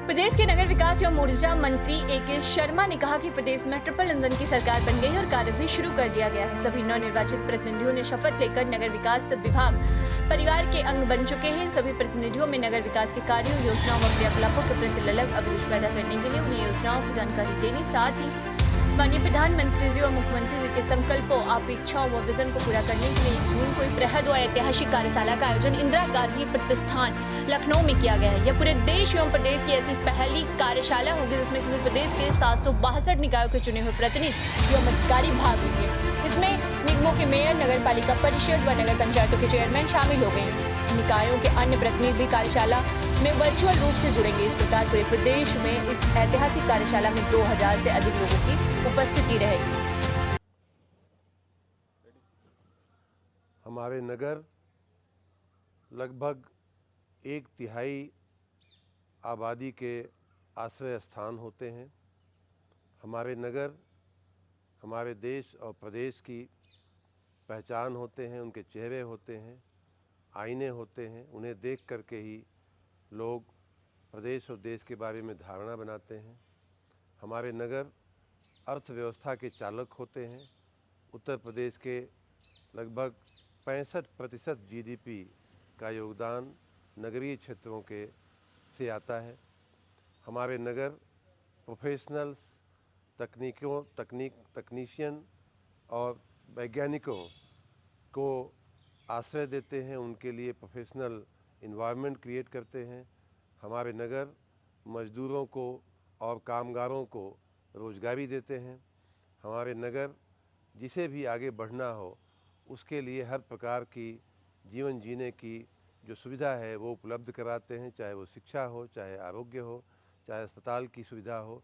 प्रदेश के नगर विकास एवं ऊर्जा मंत्री ए.के. शर्मा ने कहा कि प्रदेश में ट्रिपल इंजन की सरकार बन गई है और कार्य भी शुरू कर दिया गया है। सभी नवनिर्वाचित प्रतिनिधियों ने शपथ लेकर नगर विकास विभाग परिवार के अंग बन चुके हैं। सभी प्रतिनिधियों में नगर विकास के कार्यों, योजनाओं व क्रियाकलापों के प्रति अलग अभिरुचि पैदा करने के लिए उन्हें योजनाओं की जानकारी देने, साथ ही माननीय प्रधानमंत्री जी और मुख्यमंत्री जी के संकल्पों, अपेक्षाओं व विजन को पूरा करने के लिए 1 जून को बृहद और ऐतिहासिक कार्यशाला का आयोजन इंदिरा गांधी प्रतिष्ठान लखनऊ में किया गया है। यह पूरे देश एवं प्रदेश की ऐसी पहली कार्यशाला होगी जिसमें किसी प्रदेश के 762 निकायों के चुने हुए प्रतिनिधि एवं अधिकारी भाग लेंगे। इसमें निगमों के मेयर, नगर पालिका परिषद व नगर पंचायतों के चेयरमैन शामिल हो गए हैं। निकायों के अन्य प्रतिनिधि भी कार्यशाला में वर्चुअल रूप से जुड़ेंगे। इस प्रकार पूरे प्रदेश में इस ऐतिहासिक कार्यशाला में 2000 से अधिक लोगों की उपस्थिति रहेगी। हमारे नगर लगभग 1/3 आबादी के आश्रय स्थान होते हैं। हमारे नगर हमारे देश और प्रदेश की पहचान होते हैं, उनके चेहरे होते हैं, आईने होते हैं। उन्हें देख करके ही लोग प्रदेश और देश के बारे में धारणा बनाते हैं। हमारे नगर अर्थव्यवस्था के चालक होते हैं। उत्तर प्रदेश के लगभग 65% जीडीपी का योगदान नगरीय क्षेत्रों के से आता है। हमारे नगर प्रोफेशनल्स, तकनीशियन और वैज्ञानिकों को आश्रय देते हैं, उनके लिए प्रोफेशनल इन्वायरमेंट क्रिएट करते हैं। हमारे नगर मजदूरों को और कामगारों को रोजगारी देते हैं। हमारे नगर जिसे भी आगे बढ़ना हो उसके लिए हर प्रकार की जीवन जीने की जो सुविधा है वो उपलब्ध कराते हैं, चाहे वो शिक्षा हो, चाहे आरोग्य हो, चाहे अस्पताल की सुविधा हो।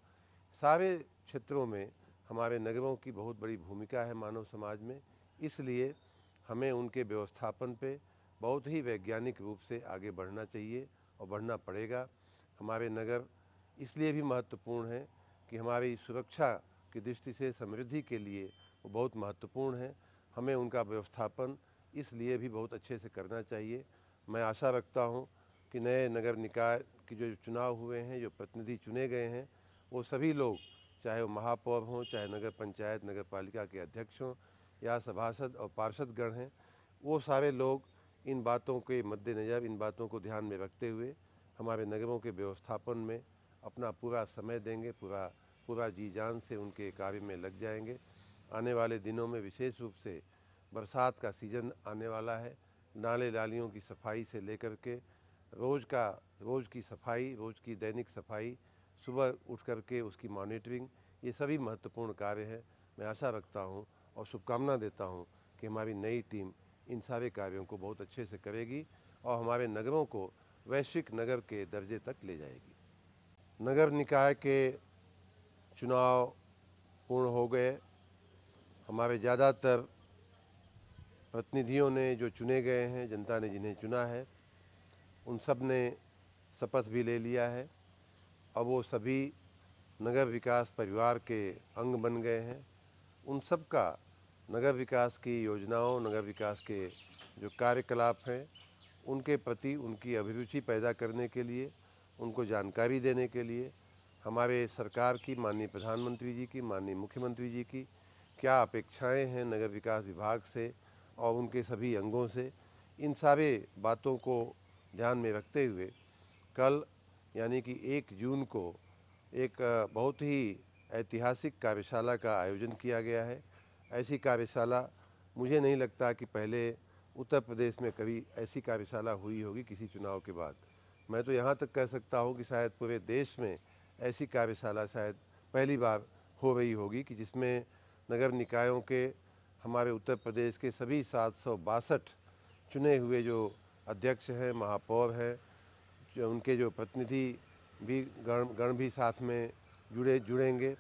सारे क्षेत्रों में हमारे नगरों की बहुत बड़ी भूमिका है मानव समाज में। इसलिए हमें उनके व्यवस्थापन पे बहुत ही वैज्ञानिक रूप से आगे बढ़ना चाहिए और बढ़ना पड़ेगा। हमारे नगर इसलिए भी महत्वपूर्ण है कि हमारी सुरक्षा की दृष्टि से समृद्धि के लिए वो बहुत महत्वपूर्ण है। हमें उनका व्यवस्थापन इसलिए भी बहुत अच्छे से करना चाहिए। मैं आशा रखता हूँ कि नए नगर निकाय के जो चुनाव हुए हैं, जो प्रतिनिधि चुने गए हैं, वो सभी लोग, चाहे वो महापौर हों, चाहे नगर पंचायत, नगर पालिका के अध्यक्ष हों या सभासद और पार्षदगण हैं, वो सारे लोग इन बातों के मद्देनज़र, इन बातों को ध्यान में रखते हुए हमारे नगरों के व्यवस्थापन में अपना पूरा समय देंगे, पूरा जी जान से उनके कार्य में लग जाएंगे। आने वाले दिनों में विशेष रूप से बरसात का सीज़न आने वाला है। नाले नालियों की सफाई से लेकर के रोज़ की सफाई, रोज़ की दैनिक सफाई, सुबह उठ करके उसकी मॉनिटरिंग, ये सभी महत्वपूर्ण कार्य हैं। मैं आशा रखता हूँ और शुभकामना देता हूँ कि हमारी नई टीम इन सारे कार्यों को बहुत अच्छे से करेगी और हमारे नगरों को वैश्विक नगर के दर्जे तक ले जाएगी। नगर निकाय के चुनाव पूर्ण हो गए। हमारे ज़्यादातर प्रतिनिधियों ने जो चुने गए हैं, जनता ने जिन्हें चुना है, उन सब ने शपथ भी ले लिया है। अब वो सभी नगर विकास परिवार के अंग बन गए हैं। उन सब का नगर विकास की योजनाओं, नगर विकास के जो कार्यकलाप हैं, उनके प्रति उनकी अभिरुचि पैदा करने के लिए, उनको जानकारी देने के लिए हमारे सरकार की, माननीय प्रधानमंत्री जी की, माननीय मुख्यमंत्री जी की क्या अपेक्षाएं हैं नगर विकास विभाग से और उनके सभी अंगों से, इन सारे बातों को ध्यान में रखते हुए कल यानी कि 1 जून को एक बहुत ही ऐतिहासिक कार्यशाला का आयोजन किया गया है। ऐसी कार्यशाला मुझे नहीं लगता कि पहले उत्तर प्रदेश में कभी ऐसी कार्यशाला हुई होगी किसी चुनाव के बाद। मैं तो यहाँ तक कह सकता हूँ कि शायद पूरे देश में ऐसी कार्यशाला शायद पहली बार हो रही होगी कि जिसमें नगर निकायों के हमारे उत्तर प्रदेश के सभी 762 चुने हुए जो अध्यक्ष हैं, महापौर हैं, जो उनके जो प्रतिनिधि भी गण भी साथ में जुड़ेंगे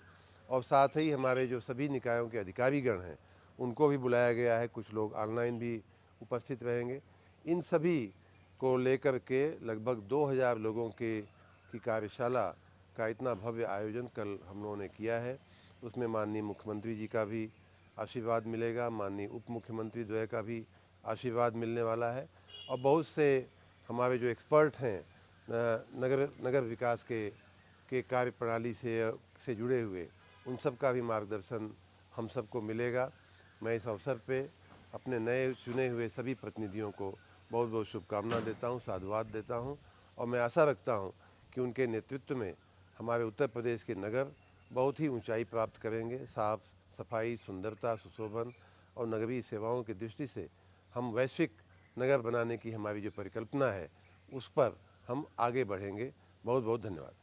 और साथ ही हमारे जो सभी निकायों के अधिकारीगण हैं उनको भी बुलाया गया है। कुछ लोग ऑनलाइन भी उपस्थित रहेंगे। इन सभी को लेकर के लगभग 2000 लोगों की कार्यशाला का इतना भव्य आयोजन कल हम लोगों ने किया है। उसमें माननीय मुख्यमंत्री जी का भी आशीर्वाद मिलेगा, माननीय उप मुख्यमंत्री द्वय का भी आशीर्वाद मिलने वाला है और बहुत से हमारे जो एक्सपर्ट हैं नगर विकास के के कार्य प्रणाली से जुड़े हुए उन सब का भी मार्गदर्शन हम सबको मिलेगा। मैं इस अवसर पे अपने नए चुने हुए सभी प्रतिनिधियों को बहुत बहुत शुभकामना देता हूँ, साधुवाद देता हूँ और मैं आशा रखता हूँ कि उनके नेतृत्व में हमारे उत्तर प्रदेश के नगर बहुत ही ऊंचाई प्राप्त करेंगे। साफ सफाई, सुंदरता, सुशोभन और नगरीय सेवाओं की दृष्टि से हम वैश्विक नगर बनाने की हमारी जो परिकल्पना है उस पर हम आगे बढ़ेंगे। बहुत बहुत धन्यवाद।